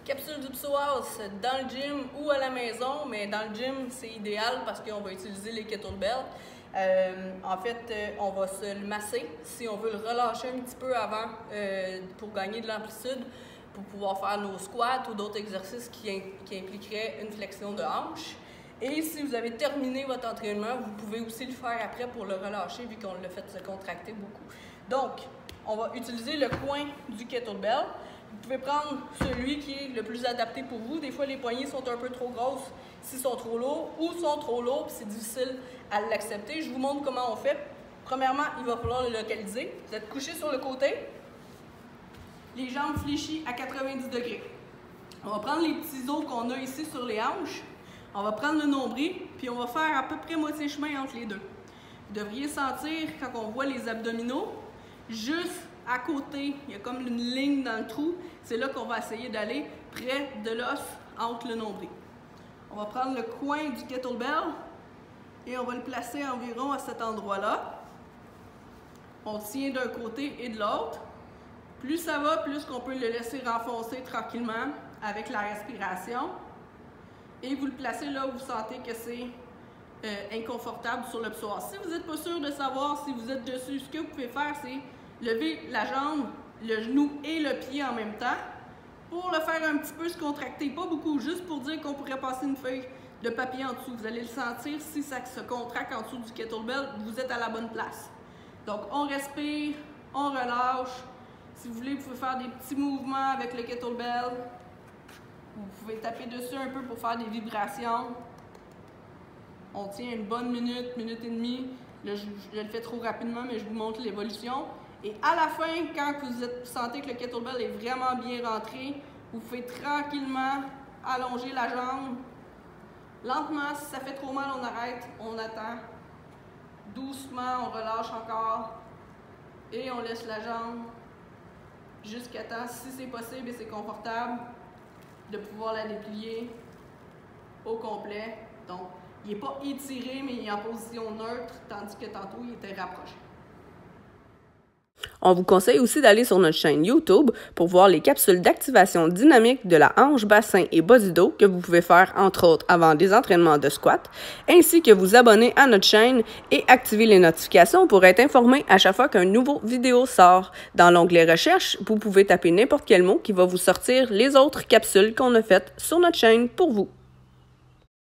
Capsule du psoas dans le gym ou à la maison, mais dans le gym, c'est idéal parce qu'on va utiliser les kettlebells. En fait, on va se le masser si on veut le relâcher un petit peu avant pour gagner de l'amplitude, pour pouvoir faire nos squats ou d'autres exercices qui impliqueraient une flexion de hanche. Et si vous avez terminé votre entraînement, vous pouvez aussi le faire après pour le relâcher vu qu'on l'a fait se contracter beaucoup. Donc, on va utiliser le coin du kettlebell. Vous pouvez prendre celui qui est le plus adapté pour vous. Des fois, les poignées sont un peu trop grosses s'ils sont trop lourds ou sont trop lourds, puis c'est difficile à l'accepter. Je vous montre comment on fait. Premièrement, il va falloir le localiser. Vous êtes couché sur le côté, les jambes fléchies à 90 degrés. On va prendre les petits os qu'on a ici sur les hanches. On va prendre le nombril, puis on va faire à peu près moitié chemin entre les deux. Vous devriez sentir, quand on voit les abdominaux, juste à côté, il y a comme une ligne dans le trou. C'est là qu'on va essayer d'aller près de l'os entre le nombril. On va prendre le coin du kettlebell et on va le placer environ à cet endroit-là. On tient d'un côté et de l'autre. Plus ça va, plus qu'on peut le laisser renfoncer tranquillement avec la respiration. Et vous le placez là où vous sentez que c'est inconfortable sur le psoas. Si vous n'êtes pas sûr de savoir si vous êtes dessus, ce que vous pouvez faire, c'est lever la jambe, le genou et le pied en même temps pour le faire un petit peu se contracter. Pas beaucoup, juste pour dire qu'on pourrait passer une feuille de papier en dessous. Vous allez le sentir, si ça se contracte en dessous du kettlebell, vous êtes à la bonne place. Donc, on respire, on relâche. Si vous voulez, vous pouvez faire des petits mouvements avec le kettlebell. Vous pouvez taper dessus un peu pour faire des vibrations. On tient une bonne minute, minute et demie. Là, je le fais trop rapidement, mais je vous montre l'évolution. Et à la fin, quand vous sentez que le kettlebell est vraiment bien rentré, vous pouvez tranquillement allonger la jambe. Lentement, si ça fait trop mal, on arrête, on attend. Doucement, on relâche encore. Et on laisse la jambe jusqu'à temps, si c'est possible et c'est confortable, de pouvoir la déplier au complet. Donc, il n'est pas étiré, mais il est en position neutre, tandis que tantôt, il était rapproché. On vous conseille aussi d'aller sur notre chaîne YouTube pour voir les capsules d'activation dynamique de la hanche, bassin et bas du dos que vous pouvez faire entre autres avant des entraînements de squat, ainsi que vous abonner à notre chaîne et activer les notifications pour être informé à chaque fois qu'un nouveau vidéo sort. Dans l'onglet recherche, vous pouvez taper n'importe quel mot qui va vous sortir les autres capsules qu'on a faites sur notre chaîne pour vous.